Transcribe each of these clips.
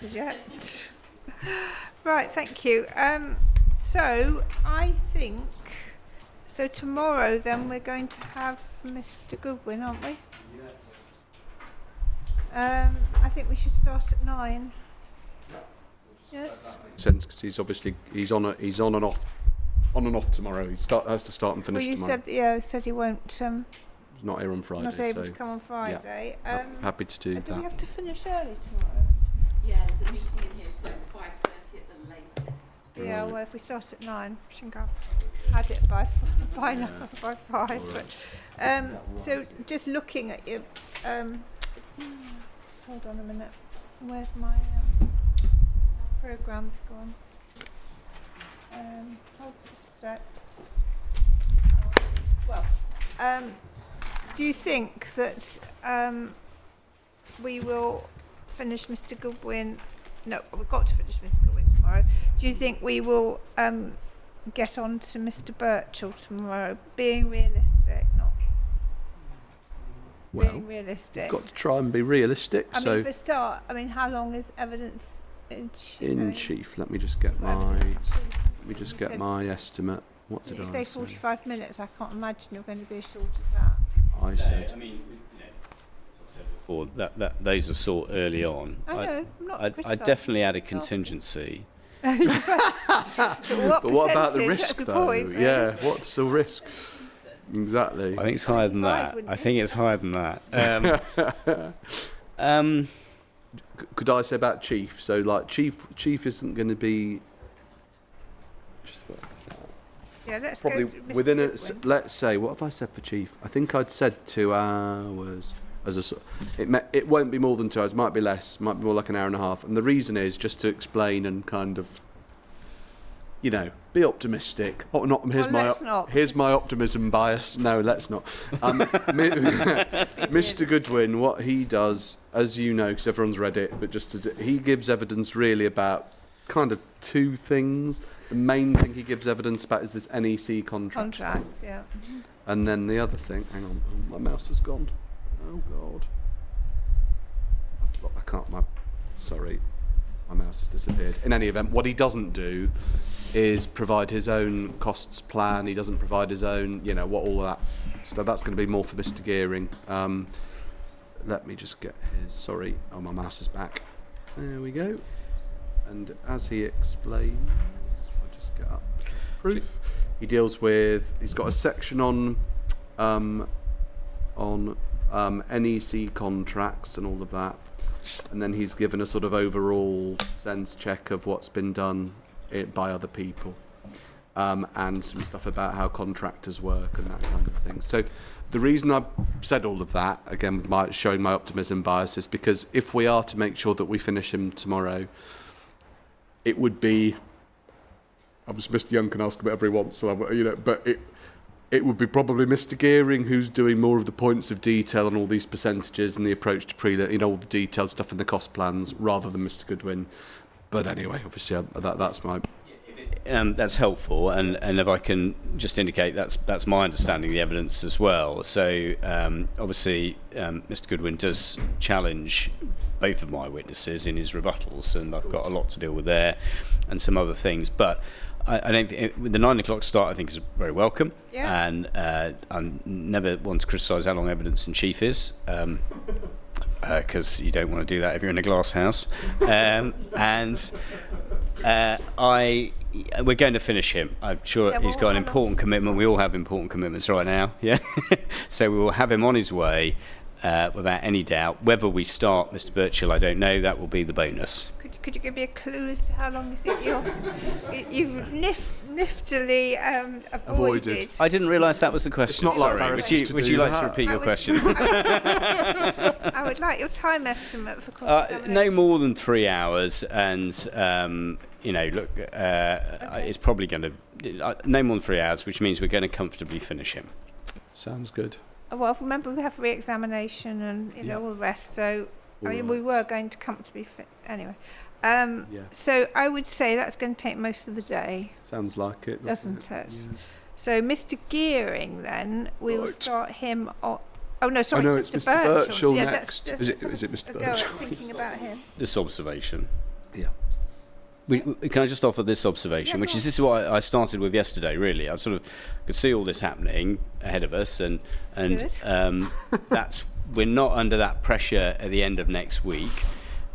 started yet. Right, thank you. So I think, so tomorrow then we're going to have Mr. Goodwin, aren't we? I think we should start at 9. Yes. Sense because he's on and off tomorrow. He has to start and finish tomorrow. Said he won't. He's not here on Friday. Not able to come on Friday. Yeah, happy to do that. Do we have to finish early tomorrow? Yeah, there's a meeting in here, so 5:30 at the latest. Yeah, well, if we start at 9, I think I've had it by 5. Right. But, so just looking at your, just hold on a minute. Where's my program's gone? Hold just a sec. Well, do you think that we will finish Mr. Goodwin? No, we've got to finish Mr. Goodwin tomorrow. Do you think we will get on to Mr. Birchall tomorrow? Being realistic, not being realistic. Got to try and be realistic. I mean, for a start, how long is evidence in chief? Let me just get my estimate. What did I say? 45 minutes. I can't imagine you're going to be as short as that. I said. As I've said before, that those are sought early on. I'm not I definitely add a contingency. But what about the risk, That's the though? point, right? Yeah, what's the risk? Exactly. I think it's higher than that. Could I say about chief? So, like, chief isn't going to be. Just work this out. Yeah, let's Probably go through Mr. within Goodwin. let's say, what have I said for chief? I think I'd said 2 hours it won't be more than 2 hours, might be less, might be more like an hour and a half. And the reason is just to explain and kind of, be optimistic. Here's my optimism bias. No, let's not. Mr. Goodwin, what he does, as you know, because everyone's read it, but he gives evidence really about kind of 2 things. The main thing he gives evidence about is this NEC contract. Contracts, yeah. And then the other thing, hang on, my mouse has gone. Oh God. Sorry, my mouse has disappeared. In any event, what he doesn't do is provide his own costs plan. He doesn't provide his own, what all of that. So that's going to be more for Mr. Gearing. Let me just get his, my mouse is back. There we go. And as he explains, I'll just get up his proof. He's got a section on NEC contracts and all of that, and then he's given a sort of overall sense check of what's been done by other people, and some stuff about how contractors work and that kind of thing. So the reason I said all of that, again, showing my optimism bias, is because if we are to make sure that we finish him tomorrow, it would be, obviously Mr. Young can ask whatever he wants, but it would be probably Mr. Gearing who's doing more of the points of detail and all these percentages and the approach to all the detailed stuff in the cost plans, rather than Mr. Goodwin. But anyway, obviously that's my. That's helpful, and if I can just indicate, that's my understanding of the evidence as well. So obviously, Mr. Goodwin does challenge both of my witnesses in his rebuttals, and I've got a lot to deal with there, and some other things. But I don't think the 9 o'clock start, I think, is very welcome. Yeah. And I'm never one to criticise how long evidence in chief is, because you don't want to do that if you're in a glass house. We're going to finish him. I'm sure he's got an important commitment. We all have important commitments right now. Yeah. So we will have him on his way without any doubt. Whether we start Mr. Birchall, I don't know. That will be the bonus. Could you give me a clue as to how long you think you've niftily avoided? I didn't realise that was the question. It's not like Sorry. Would you like to repeat your question? I would like your time estimate for cross-examination. No more than 3 hours, and it's probably going to no more than 3 hours, which means we're going to comfortably finish him. Sounds good. Well, remember we have re-examination and all the rest. So we were going to comfortably anyway. So I would say that's going to take most of the day. Sounds like it, doesn't it? Yeah. So Mr. Gearing, then we will start him on. Oh no, it's Mr. Birchall next. Is it Mr. Birchall? Thinking about him. This observation. Yeah. Can I just offer this observation, Yeah, which go is this is what I started with yesterday. Really, I sort of could see all this happening ahead of us, and Good. that's we're not under that pressure at the end of next week.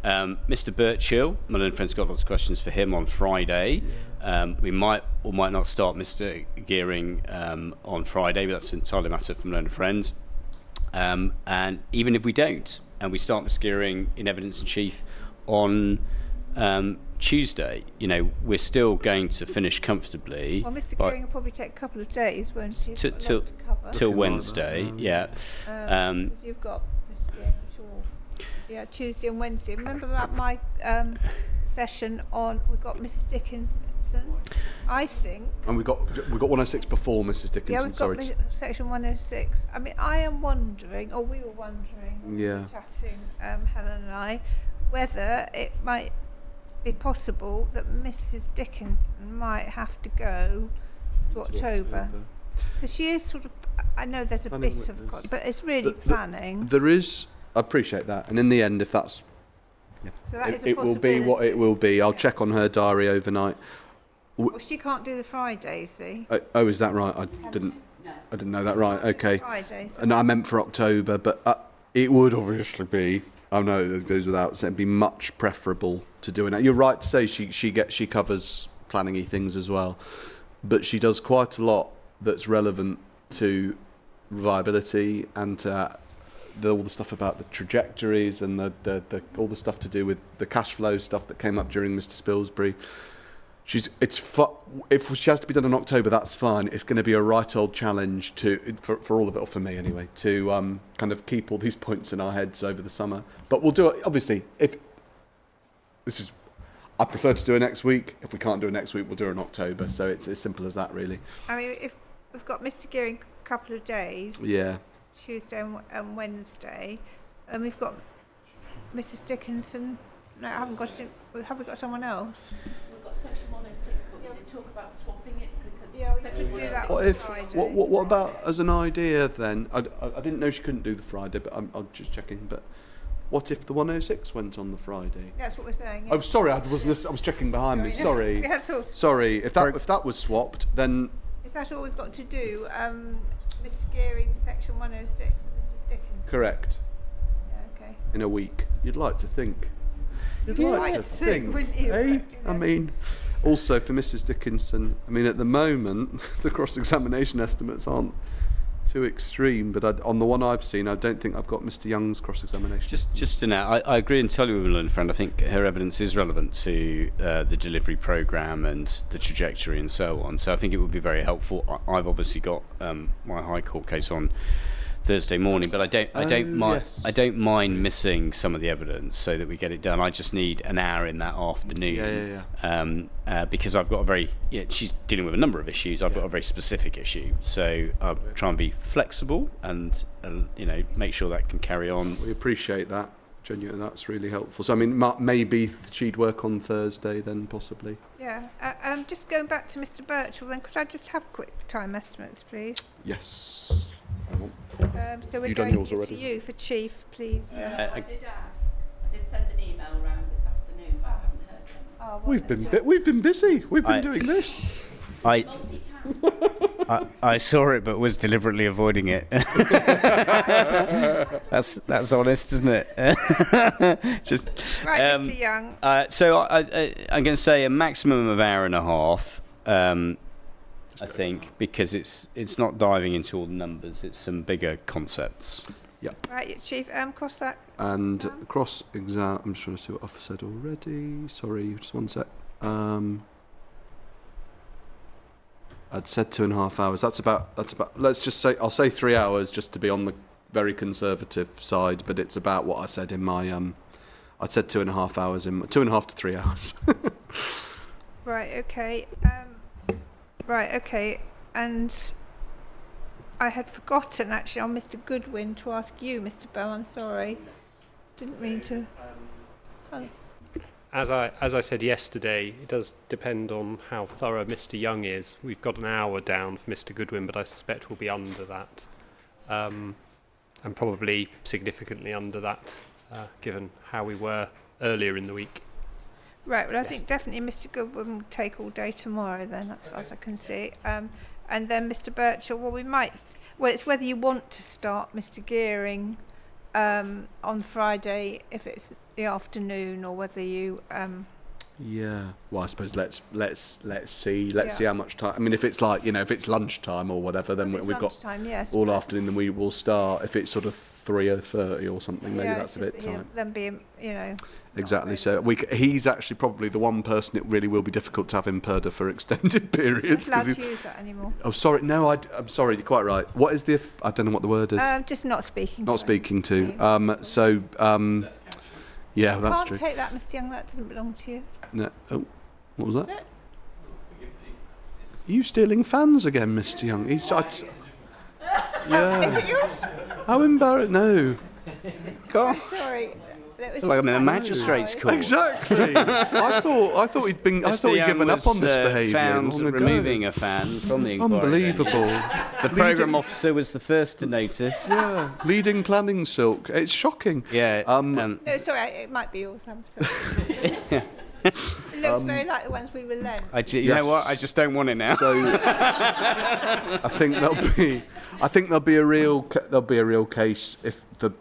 Mr. Birchill, my learned friend's got lots of questions for him on Friday. We might or might not start Mr. Gearing on Friday, but that's entirely a matter from learned friend. And even if we don't, and we start Mr. Gearing in evidence in chief on Tuesday, we're still going to finish comfortably. Well, Mr. by- Gearing will probably take a couple of days, won't he? He's got a till lot to cover. till Looking like Wednesday, that, yeah. 'Cause you've got Mr. Gearing, I'm sure. Yeah, Tuesday and Wednesday. Remember about my session on? We've got Mrs. Dickinson. I think. And we got 106 before Mrs. Dickinson. Yeah, we've sorry. got section 106. I mean, I am wondering, or we were wondering, when we were Yeah. chatting, Helen and I, whether it might be possible that Mrs. Dickinson might have to go to October. Because she is sort of, I know there's a Planning bit of, witness. but it's really planning. There is. I appreciate that, and in the end, if that's, So that is a it will be what possibility. it will be. I'll Yeah. check on her diary overnight. Well, she can't do the Friday, see? Oh, is that right? I didn't know that. Right. Okay. Friday. So And I meant for October, but it would obviously be. I know it goes without saying. It'd be much preferable to doing that. You're right to say she covers planning-y things as well, but she does quite a lot that's relevant to viability and to all the stuff about the trajectories and the all the stuff to do with the cash flow stuff that came up during Mr. Spilsbury. If she has to be done in October, that's fine. It's going to be a right old challenge for all of it, or for me anyway, to kind of keep all these points in our heads over the summer. But we'll do it. Obviously, I prefer to do it next week. If we can't do it next week, we'll do it in October. So it's as simple as that, really. I mean, if we've got Mr. Gearing a couple of days, Yeah. Tuesday and Wednesday, and we've got Mrs. Dickinson. No, I haven't got it. Have we got someone else? We've got section 106, but we did talk about swapping it because Yeah, we section could do that. 106 What on if? Friday. What about as an idea then? I didn't know she couldn't do the Friday, but I'm just checking. But what if the 106 went on the Friday? That's what we're saying. Yeah. Oh, sorry, I was checking behind me. Sorry. Yeah, I thought. Sorry. If that was swapped, then Is that all we've got to do? Mr. Gearing, section 106, and Mrs. Dickinson. correct. Yeah, okay. In a week, you'd like to think. You'd You'd like like to to think, think, wouldn't you? eh? But, you I know. mean, also for Mrs. Dickinson, I mean, at the moment, the cross-examination estimates aren't too extreme, but on the one I've seen, I don't think I've got Mr. Young's cross-examination. Just to know, I agree entirely with my learned friend. I think her evidence is relevant to the delivery programme and the trajectory and so on. So I think it would be very helpful. I've obviously got my High Court case on Thursday morning, but I don't mind. yes. I don't mind missing some of the evidence so that we get it done. I just need an hour in that afternoon. Because I've got a very. She's dealing with a number of issues. I've got a very specific issue, so I'll try and be flexible and make sure that can carry on. We appreciate that. Genuinely, that's really helpful. So, I mean, maybe she'd work on Thursday then, possibly. Yeah. Just going back to Mr. Birchall, then could I just have quick time estimates, please? Yes. I want. So we're You done going yours to already? you for chief, please. I did ask. I did send an email around this afternoon, but I haven't heard them. Oh, well, We've been busy. We've been doing this. I Multitask. I saw it, but was deliberately avoiding it. That's honest, isn't it? Just Right, Mr. Young. So I'm going to say a maximum of hour and a half. I think because it's not diving into all the numbers; it's some bigger concepts. Yep. Right, chief. Cross that. And Sam? cross-exam. I'm just trying to see what I've said already. Sorry, just one sec. I'd said 2.5 hours. That's about. Let's just say I'll say 3 hours just to be on the very conservative side. But it's about what I said in my. I'd said 2.5 hours in 2.5 to 3 hours. Right. Okay. Right. Okay. And I had forgotten actually on Mr. Goodwin to ask you, Mr. Bell. I'm sorry. Didn't mean to. Oh. As I said yesterday, it does depend on how thorough Mr. Young is. We've got an hour down for Mr. Goodwin, but I suspect we'll be under that, and probably significantly under that, given how we were earlier in the week. Right, well, I think definitely Mr Goodwin will take all day tomorrow then, as far as I can see. And then Mr Birchall, well, it's whether you want to start Mr Gearing on Friday, if it's the afternoon, or whether you... Yeah. Well, I suppose let's see how much time. I mean, if it's like, if it's lunchtime or whatever, then It's we've got lunchtime, yes, all but- afternoon. Then we will start. If it's sort of 3:30 or something, maybe yeah, that's it's a just bit that, tight. Then being, Exactly. So he's actually probably the one person it really will be difficult to have in Purda for extended periods. not allowed 'cause to use that anymore. oh, sorry. No, I'm sorry. You're quite right. What is the? I don't know what the word is. Just not speaking. Not to speaking to. him. Yeah, that's Can't true. take that, Mr Young. That doesn't belong to you. No. Oh, what was that? Is it? Are you stealing fans again, Mr. Young? Yeah. Is it yours? How embarrassing! No. Oh, sorry. That was Like I'm in a just my magistrate's voice. court. Exactly. I thought he'd been. I Mr. thought he'd Young given up on was, this behaviour found long ago. removing a fan from the inquiry. Unbelievable. The programme officer was the first to notice. Yeah. Leading planning silk. It's shocking. Yeah. No, sorry, it might be yours. I'm sorry. It looks very like the ones we were lent. You know what? I just don't want it now. So I think there'll be a real case if the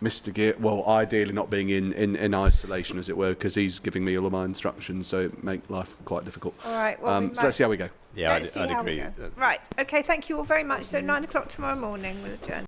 Mr. Gear, well, ideally not being in isolation, as it were, because he's giving me all of my instructions, so it make life quite difficult. All right. Well, So let's see how we go. Yeah, Let's see I'd how we agree. go. Right. Okay. Thank you all very much. So 9 o'clock tomorrow morning we'll adjourn.